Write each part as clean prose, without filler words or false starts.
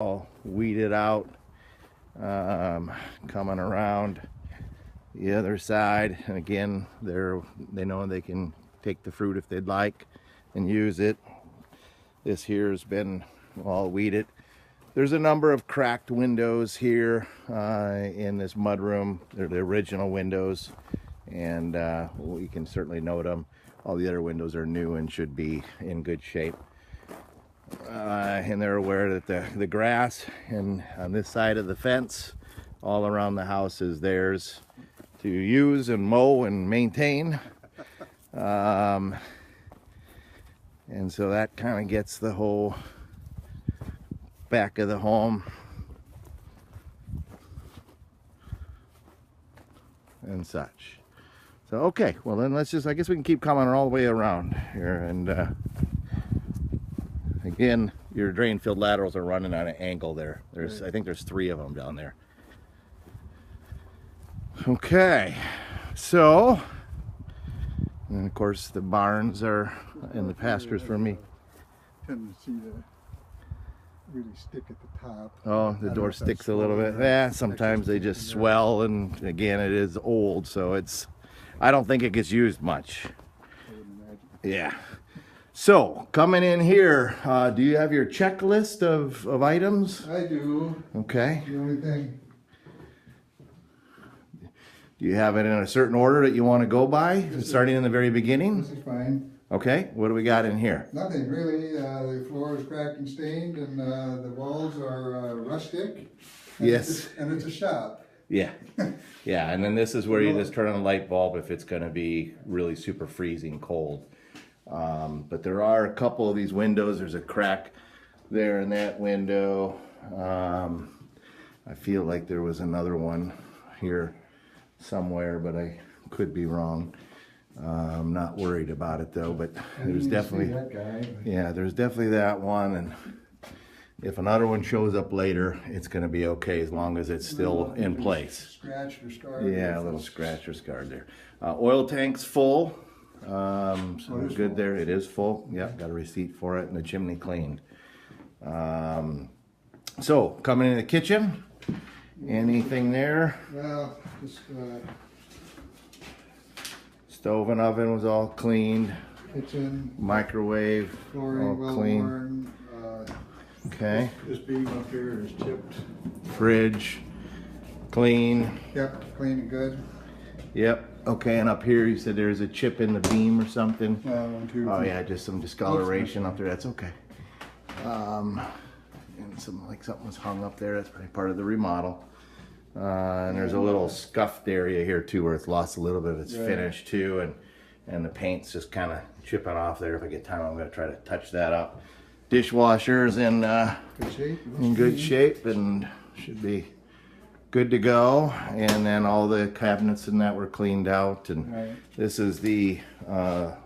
all weeded out. Coming around the other side, and again they know they can take the fruit if they'd like and use it. This here has been all weeded. There's a number of cracked windows here in this mudroom. They're the original windows, and we can certainly note them. All the other windows are new and should be in good shape. And they're aware that the grass and on this side of the fence all around the house is theirs to use and mow and maintain. And so that kind of gets the whole back of the home and such. So okay, well then I guess we can keep coming all the way around here. And again, your drain filled laterals are running on an angle there. I think there's 3 of them down there. Okay, so, and of course the barns are in the pastures for me. Tendency to really stick at the top. Oh, the door sticks a little bit. Yeah, sometimes they just swell, and again, it is old, so I don't think it gets used much. Yeah. So, coming in here, do you have your checklist of items? I do. Okay. The only thing. Do you have it in a certain order that you want to go by, starting in the very beginning? This is fine. Okay, what do we got in here? Nothing really. The floor is cracked and stained, and the walls are rustic. Yes. And it's a shop. Yeah. Yeah, and then this is where you just turn on the light bulb if it's going to be really super freezing cold. But there are a couple of these windows. There's a crack there in that window. I feel like there was another one here somewhere, but I could be wrong. I'm not worried about it though, but there's definitely there's definitely that one, and if another one shows up later, it's going to be okay as long as it's still in place. Scratched or scarred. Yeah, a little scratch or scarred there. Oil tank's full. So good there. It is full. Yeah, got a receipt for it, and the chimney cleaned. So coming in the kitchen, anything there? Well, just Stove and oven was all cleaned. kitchen, Microwave flooring all well clean. worn. Okay. This beam up here is chipped. Fridge clean. Yep, clean and good. Yep. Okay, and up here you said there's a chip in the beam or something. 1, 2. Oh yeah, just some discoloration up there. That's okay. And something was hung up there. That's probably part of the remodel. And there's a little scuffed area here too, where it's lost a little bit of its finish too, and the paint's just kind of chipping off there. If I get time, I'm going to try to touch that up. Dishwasher's in Good shape. in good shape and should be good to go. And then all the cabinets and that were cleaned out. And this is the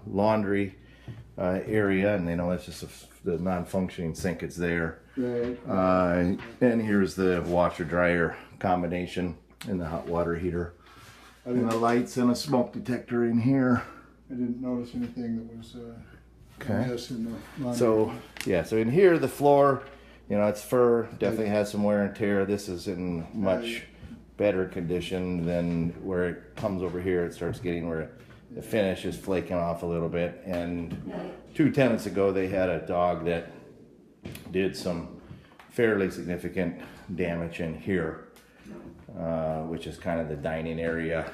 laundry area, and it's just the non-functioning sink. It's there. Right. And here's the washer dryer combination and the hot water heater. And the lights and a smoke detector in here. I didn't notice anything that was Okay. mess in the laundry. So yeah, so in here the floor, it's fur, definitely has some wear and tear. This is in much better condition than where it comes over here. It starts getting where the finish is flaking off a little bit. And 2 tenants ago, they had a dog that did some fairly significant damage in here, which is kind of the dining area,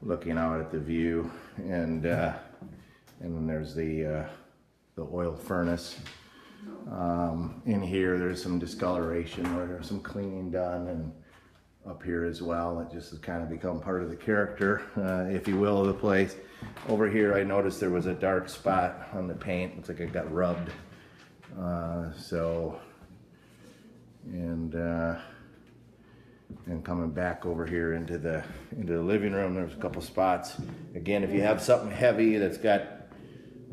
looking out at the view, and then there's the oil furnace. In here, there's some discoloration where there's some cleaning done, and up here as well. It just has kind of become part of the character, if you will, of the place. Over here, I noticed there was a dark spot on the paint. Looks like it got rubbed. And coming back over here into the living room, there's a couple spots. Again, if you have something heavy that's got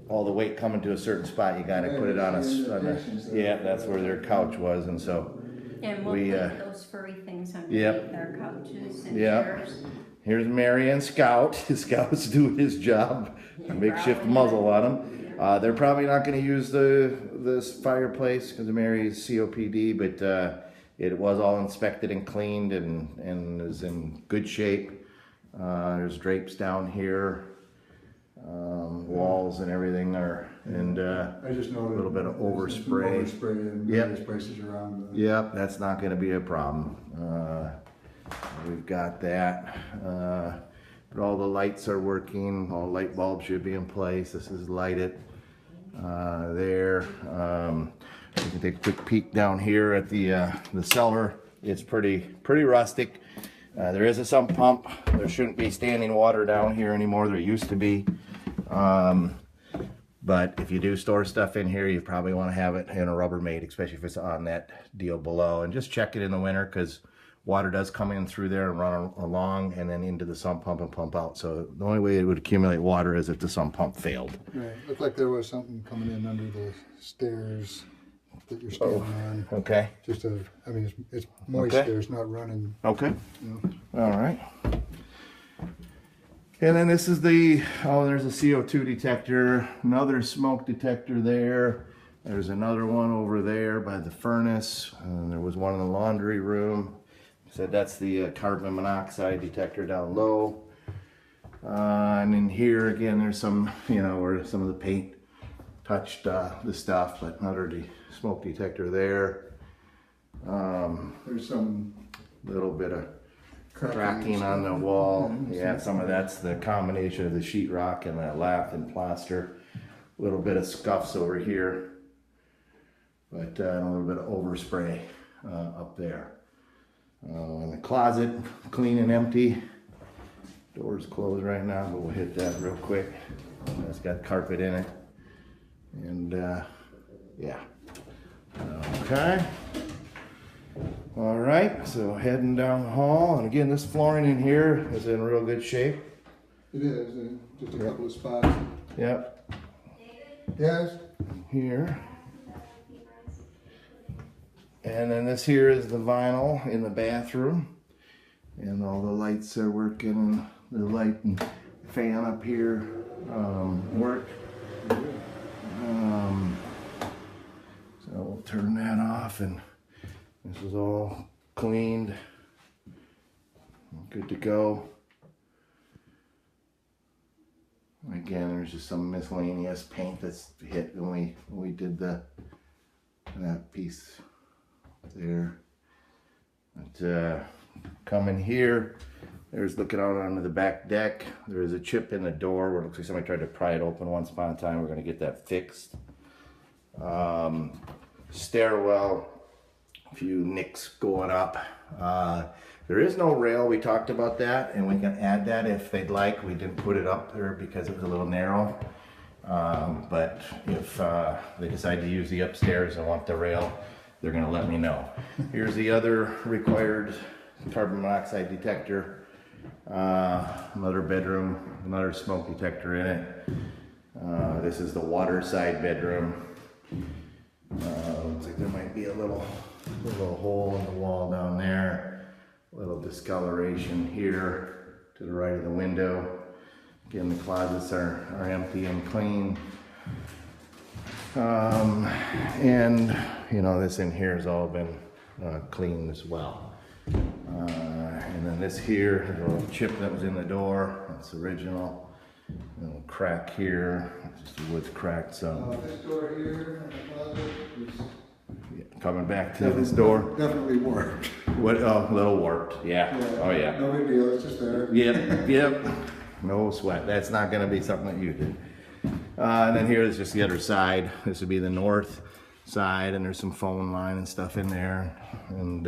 all the weight coming to a certain spot, you gotta put it on a that's where their couch was, and so and we'll put those furry things underneath our couches and chairs. Here's Mary and Scout. Scout's doing his job. A makeshift muzzle on him. They're probably not going to use the this fireplace because Mary's COPD, but it was all inspected and cleaned and is in good shape. There's drapes down here, walls and everything are, and I just noted a little bit of overspray. Overspray in Yep. various places around. Yep, that's not going to be a problem. We've got that. But all the lights are working. All light bulbs should be in place. This is lighted there. You can take a quick peek down here at the cellar. It's pretty rustic. There is a sump pump. There shouldn't be standing water down here anymore. There used to be. But if you do store stuff in here, you probably want to have it in a Rubbermaid, especially if it's on that deal below. And just check it in the winter because water does come in through there and run along and then into the sump pump and pump out. So the only way it would accumulate water is if the sump pump failed. Right. Looked like there was something coming in under the stairs that you're standing on. Okay. Just I mean, it's moist Okay. stairs, not running. Okay. You All right. And then this is there's a CO2 detector, another smoke detector there. There's another one over there by the furnace. There was one in the laundry room. So that's the carbon monoxide detector down low. And in here again, there's some, where some of the paint touched the stuff, but another smoke detector there. There's some Little bit of cracking on the wall. Yeah, some of that's the combination of the sheetrock and that lath and plaster. A little bit of scuffs over here, but a little bit of overspray up there. In the closet, clean and empty. Door's closed right now, but we'll hit that real quick. It's got carpet in it. And yeah. Okay. All right, so heading down the hall. And again, this flooring in here is in real good shape. It is, just a couple of spots. Yep. Yes. Here. And then this here is the vinyl in the bathroom. And all the lights are working. And the light and fan up here work. So we'll turn that off, and this is all cleaned. Good to go. Again, there's just some miscellaneous paint that's hit when we did that piece there. But coming here, there's looking out onto the back deck. There is a chip in the door where it looks like somebody tried to pry it open once upon a time. We're going to get that fixed. Stairwell, a few nicks going up. There is no rail. We talked about that, and we can add that if they'd like. We didn't put it up there because it was a little narrow. But if they decide to use the upstairs and want the rail, they're going to let me know. Here's the other required carbon monoxide detector. Another bedroom, another smoke detector in it. This is the water side bedroom. Looks like there might be a little hole in the wall down there. A little discoloration here to the right of the window. Again, the closets are empty and clean. And this in here has all been cleaned as well. And then this here, the little chip that was in the door, that's original. A little crack here, just the wood's cracked some. This door here in the closet is Coming back to this door. definitely warped. What? Oh, a little warped. Yeah. Oh yeah. No big deal. It's just there. Yep. No sweat. That's not going to be something that you did. And then here is just the other side. This would be the north side, and there's some phone line and stuff in there. And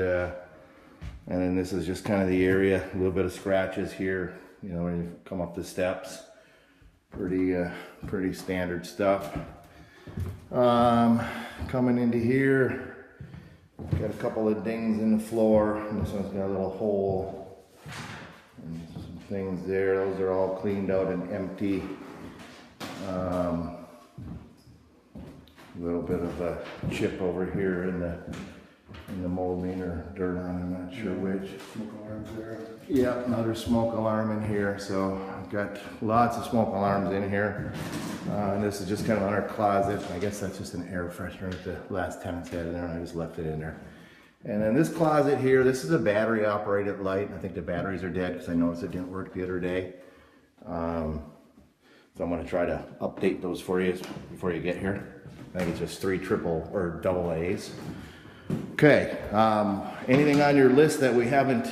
then this is just kind of the area. A little bit of scratches here. When you come up the steps. Pretty standard stuff. Coming into here. Got a couple of dings in the floor. And this one's got a little hole. And some things there. Those are all cleaned out and empty. A little bit of a chip over here in the molding or dirt on it, I'm not sure which. Smoke alarms there. Yep, another smoke alarm in here. So got lots of smoke alarms in here. And this is just kind of on our closet. I guess that's just an air freshener that the last tenants had in there, and I just left it in there. And then this closet here, this is a battery operated light. I think the batteries are dead because I noticed it didn't work the other day. So I'm gonna try to update those for you before you get here. I think it's just 3 triple or double A's. Okay, anything on your list that we haven't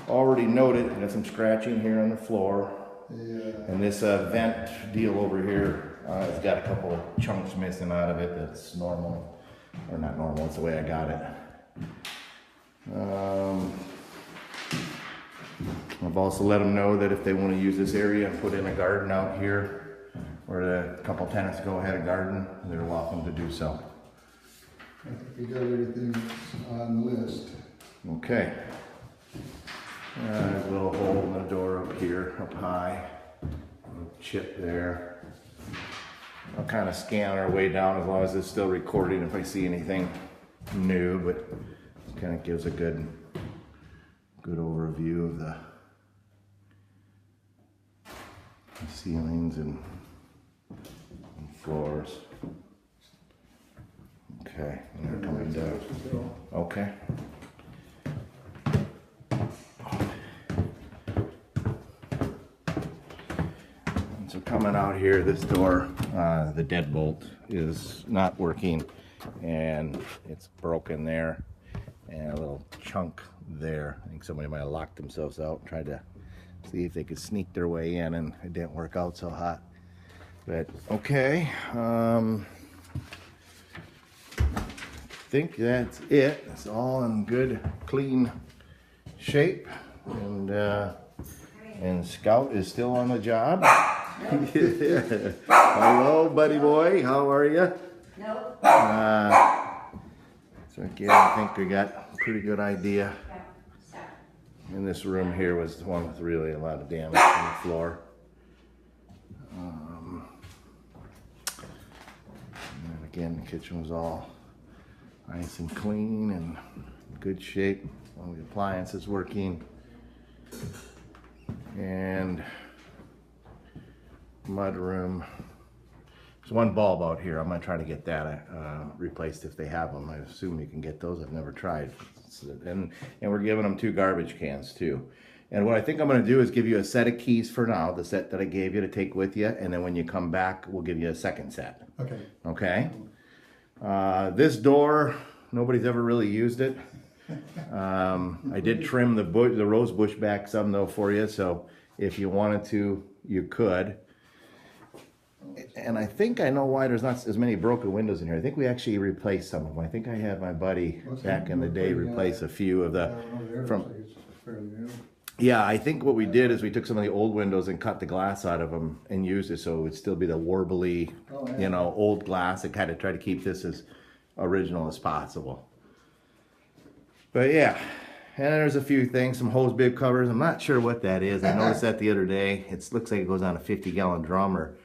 already noted? I got some scratching here on the floor. Yeah. And this vent deal over here, it's got a couple of chunks missing out of it. That's normal, or not normal, it's the way I got it. I've also let them know that if they want to use this area and put in a garden out here, where a couple tenants go had a garden, they're welcome to do so. I think we got everything on the list. Okay. There's a little hole in the door up here, up high. A little chip there. I'll kind of scan our way down as long as it's still recording if I see anything new, but it kind of gives a good overview of the ceilings and floors. Okay, and they're coming down. Okay. And so coming out here, this door, the deadbolt is not working, and it's broken there, and a little chunk there. I think somebody might have locked themselves out and tried to see if they could sneak their way in, and it didn't work out so hot. But okay, I think that's it. It's all in good, clean shape, and Scout is still on the job. Hello, buddy boy. How are you? Nope. So again, I think we got a pretty good idea. And this room here was the one with really a lot of damage on the floor. And again, the kitchen was all nice and clean and good shape. All the appliances working. And mud room. There's one bulb out here. I'm gonna try to get that replaced if they have them. I assume you can get those. I've never tried. And we're giving them 2 garbage cans too. And what I think I'm gonna do is give you a set of keys for now, the set that I gave you to take with you, and then when you come back, we'll give you a second set. Okay. Okay? This door, nobody's ever really used it. I did trim the rose bush back some though for you, so if you wanted to, you could. And I think I know why there's not as many broken windows in here. I think we actually replaced some of them. I think I had my buddy back in the day replace a few of the Yeah, I think what we did is we took some of the old windows and cut the glass out of them and used it so it would still be the warbly, you know, old glass. I kind of try to keep this as original as possible. But yeah, and there's a few things, some hose bib covers. I'm not sure what that is. I noticed that the other day. It looks like it goes on a 50-gallon drum or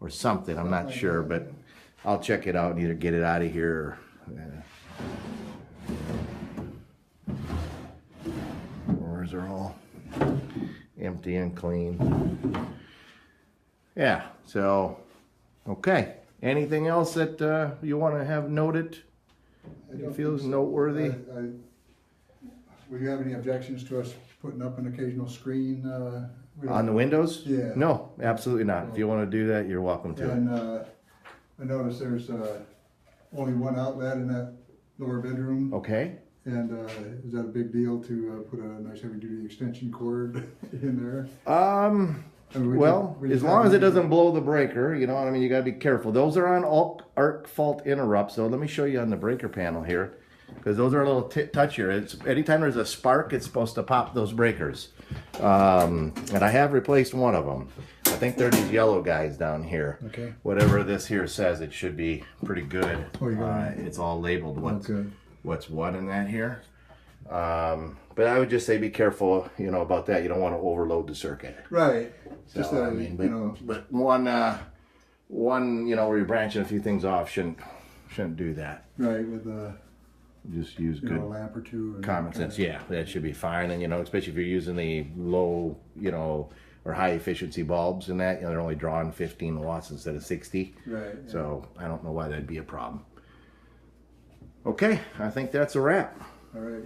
something. I'm not sure, but I'll check it out and either get it out of here or doors are all empty and clean. Yeah, so okay. Anything else that you want to have noted? It feels noteworthy. Would you have any objections to us putting up an occasional screen? On the windows? Yeah. No, absolutely not. If you want to do that, you're welcome to. And I noticed there's only one outlet in that lower bedroom. Okay. And is that a big deal to put a nice heavy-duty extension cord in there? I mean, well, as long as it doesn't blow the breaker, you know what I mean? You got to be careful. Those are on arc fault interrupts. So let me show you on the breaker panel here, because those are a little touchier. It's anytime there's a spark, it's supposed to pop those breakers. And I have replaced one of them. I think they're these yellow guys down here. Okay. Whatever this here says, it should be pretty good. Oh, you got it. It's all labeled what's what in that here. But I would just say be careful, you know, about that. You don't want to overload the circuit. Right. So, Just I mean, but one, you know, where you're branching a few things off shouldn't do that. Right, with Just use you good know, a lamp or two. common sense. Yeah, that should be fine. And, you know, especially if you're using the low, you know, or high efficiency bulbs and that, you know, they're only drawing 15 watts instead of 60. Right. Yeah. So I don't know why that'd be a problem. Okay, I think that's a wrap. All right.